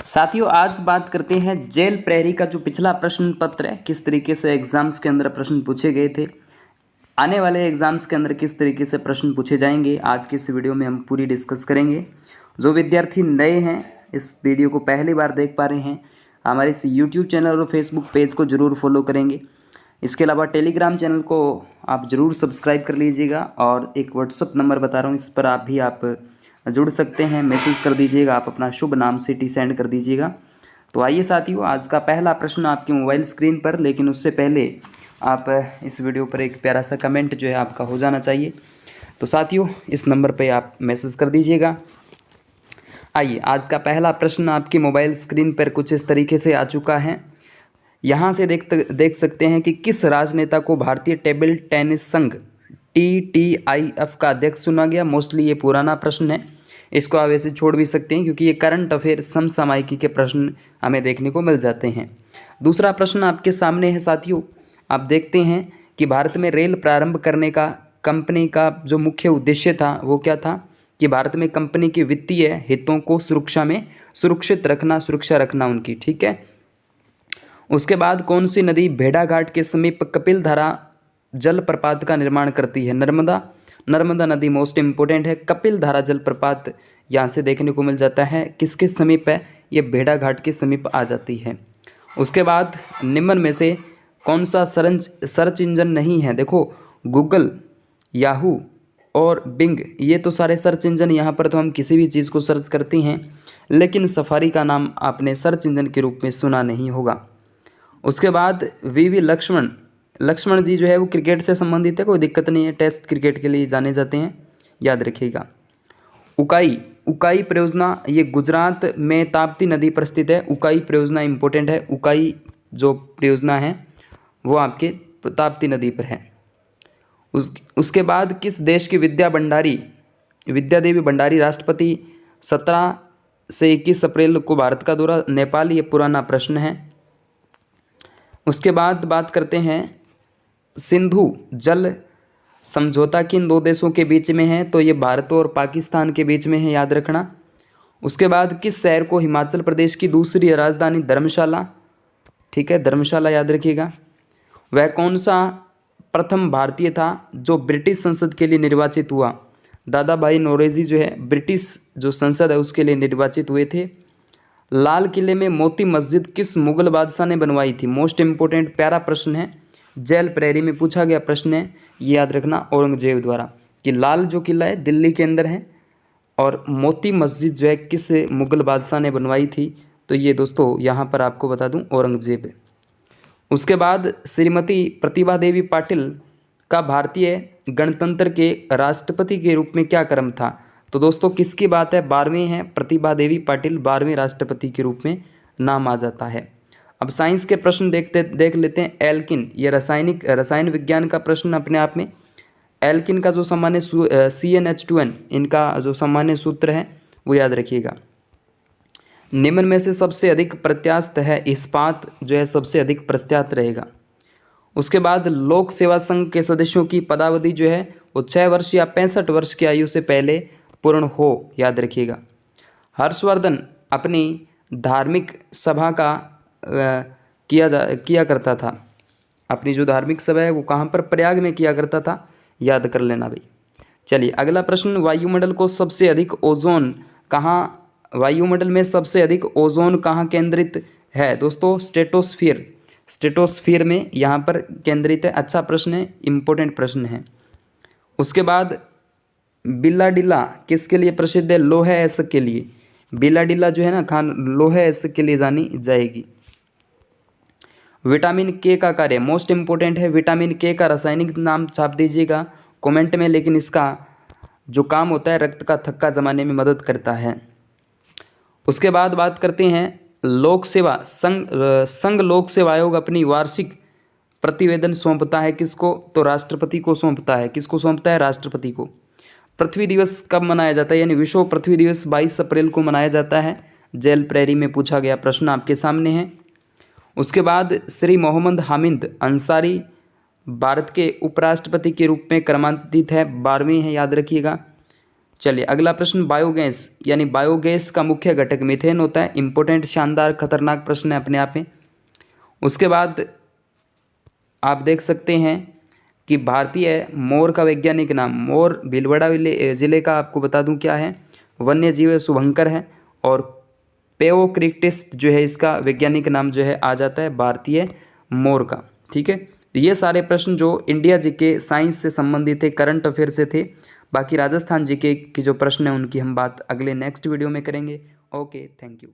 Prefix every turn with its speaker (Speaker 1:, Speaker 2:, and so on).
Speaker 1: साथियों, आज बात करते हैं जेल प्रहरी का जो पिछला प्रश्न पत्र है, किस तरीके से एग्जाम्स के अंदर प्रश्न पूछे गए थे, आने वाले एग्जाम्स के अंदर किस तरीके से प्रश्न पूछे जाएंगे। आज की इस वीडियो में हम पूरी डिस्कस करेंगे। जो विद्यार्थी नए हैं, इस वीडियो को पहली बार देख पा रहे हैं, हमारे इस यूट्यूब चैनल और फेसबुक पेज को ज़रूर फॉलो करेंगे। इसके अलावा टेलीग्राम चैनल को आप ज़रूर सब्सक्राइब कर लीजिएगा और एक व्हाट्सअप नंबर बता रहा हूँ, इस पर आप जुड़ सकते हैं। मैसेज कर दीजिएगा, आप अपना शुभ नाम सिटी सेंड कर दीजिएगा। तो आइए साथियों, आज का पहला प्रश्न आपकी मोबाइल स्क्रीन पर, लेकिन उससे पहले आप इस वीडियो पर एक प्यारा सा कमेंट जो है आपका हो जाना चाहिए। तो साथियों, इस नंबर पे आप मैसेज कर दीजिएगा। आइए, आज का पहला प्रश्न आपकी मोबाइल स्क्रीन पर कुछ इस तरीके से आ चुका है। यहाँ से देख सकते हैं कि किस राजनेता को भारतीय टेबल टेनिस संघ TTIF का अध्यक्ष चुना गया। मोस्टली ये पुराना प्रश्न है, इसको आप ऐसे छोड़ भी सकते हैं क्योंकि ये करंट अफेयर समसामयिकी के प्रश्न हमें देखने को मिल जाते हैं। दूसरा प्रश्न आपके सामने है साथियों, आप देखते हैं कि भारत में रेल प्रारंभ करने का कंपनी का जो मुख्य उद्देश्य था वो क्या था कि भारत में कंपनी के वित्तीय हितों को सुरक्षा रखना उनकी, ठीक है। उसके बाद कौन सी नदी भेड़ाघाट के समीप कपिल धारा जलप्रपात का निर्माण करती है? नर्मदा नदी मोस्ट इम्पोर्टेंट है। कपिल धारा जलप्रपात यहाँ से देखने को मिल जाता है, किसके समीप है? ये भेड़ाघाट के समीप आ जाती है। उसके बाद निम्न में से कौन सा सर्च इंजन नहीं है? देखो, गूगल, याहू और बिंग, ये तो सारे सर्च इंजन, यहाँ पर तो हम किसी भी चीज़ को सर्च करते हैं, लेकिन सफारी का नाम आपने सर्च इंजन के रूप में सुना नहीं होगा। उसके बाद वी लक्ष्मण जी जो है वो क्रिकेट से संबंधित है, कोई दिक्कत नहीं है, टेस्ट क्रिकेट के लिए जाने जाते हैं, याद रखिएगा। उकाई परियोजना, ये गुजरात में ताप्ती नदी पर स्थित है। उकाई परियोजना इंपॉर्टेंट है। उकाई जो परियोजना है वो आपके ताप्ती नदी पर है। उसके बाद किस देश की विद्या देवी भंडारी राष्ट्रपति 17 से 21 अप्रैल को भारत का दौरा? नेपाल, ये पुराना प्रश्न है। उसके बाद बात करते हैं सिंधु जल समझौता किन दो देशों के बीच में है? तो ये भारत और पाकिस्तान के बीच में है, याद रखना। उसके बाद किस शहर को हिमाचल प्रदेश की दूसरी राजधानी? धर्मशाला, ठीक है, धर्मशाला याद रखिएगा। वह कौन सा प्रथम भारतीय था जो ब्रिटिश संसद के लिए निर्वाचित हुआ? दादा भाई नौरोजी जो है ब्रिटिश जो संसद है उसके लिए निर्वाचित हुए थे। लाल किले में मोती मस्जिद किस मुगल बादशाह ने बनवाई थी? मोस्ट इम्पोर्टेंट प्यारा प्रश्न है, जेल प्रहरी में पूछा गया प्रश्न है, ये याद रखना, औरंगजेब द्वारा। कि लाल जो किला है दिल्ली के अंदर है और मोती मस्जिद जो है किस मुगल बादशाह ने बनवाई थी? तो ये दोस्तों यहाँ पर आपको बता दूँ, औरंगजेब। उसके बाद श्रीमती प्रतिभा देवी पाटिल का भारतीय गणतंत्र के राष्ट्रपति के रूप में क्या क्रम था? तो दोस्तों किसकी बात है? 12वें हैं, प्रतिभा देवी पाटिल 12वें राष्ट्रपति के रूप में नाम आ जाता है। अब साइंस के प्रश्न देख लेते हैं। एल्किन, ये रसायन विज्ञान का प्रश्न अपने आप में। एल्किन का जो सामान्य CnH2n, इनका जो सामान्य सूत्र है वो याद रखिएगा। निम्न में से सबसे अधिक प्रत्यास्थ है? इस्पात जो है सबसे अधिक प्रत्यास्थ रहेगा। उसके बाद लोक सेवा संघ के सदस्यों की पदावधि जो है वो 6 वर्ष या 65 वर्ष की आयु से पहले पूर्ण हो, याद रखिएगा। हर्षवर्धन अपनी धार्मिक सभा का किया करता था। अपनी जो धार्मिक सभा है वो कहाँ पर? प्रयाग में किया करता था, याद कर लेना भाई। चलिए अगला प्रश्न, वायुमंडल में सबसे अधिक ओजोन कहाँ केंद्रित है? दोस्तों स्ट्रेटोस्फीयर में यहाँ पर केंद्रित है। अच्छा प्रश्न है, इंपॉर्टेंट प्रश्न है। उसके बाद बिल्लाडिला किसके लिए प्रसिद्ध है? लोहे एसिड के लिए। बिल्लाडिला जो है ना खान लोहे एसिड के लिए जानी जाएगी। विटामिन के का कार्य, मोस्ट इम्पोर्टेंट है। विटामिन के का रासायनिक नाम छाप दीजिएगा कमेंट में, लेकिन इसका जो काम होता है रक्त का थक्का जमाने में मदद करता है। उसके बाद बात करते हैं लोक सेवा संघ लोक सेवा आयोग अपनी वार्षिक प्रतिवेदन सौंपता है किसको? तो राष्ट्रपति को सौंपता है। किसको सौंपता है? राष्ट्रपति को। पृथ्वी दिवस कब मनाया जाता है? यानी विश्व पृथ्वी दिवस 22 अप्रैल को मनाया जाता है। जेल प्रहरी में पूछा गया प्रश्न आपके सामने है। उसके बाद श्री मोहम्मद हामिद अंसारी भारत के उपराष्ट्रपति के रूप में क्रमांकित है, 12वें है, याद रखिएगा। चलिए अगला प्रश्न, बायोगैस यानी बायोगैस का मुख्य घटक मीथेन होता है। इंपॉर्टेंट, शानदार, खतरनाक प्रश्न है अपने आप में। उसके बाद आप देख सकते हैं कि भारतीय मोर का वैज्ञानिक नाम, मोर भीलवाड़ा जिले का आपको बता दूं क्या है, वन्य जीव है, शुभंकर है। और पेओक्रिक्टिस जो है इसका वैज्ञानिक नाम जो है आ जाता है भारतीय मोर का। ठीक है, तो ये सारे प्रश्न जो इंडिया जीके साइंस से संबंधित थे, करंट अफेयर से थे। बाकी राजस्थान जीके के जो प्रश्न हैं उनकी हम बात अगले नेक्स्ट वीडियो में करेंगे। Okay, thank you.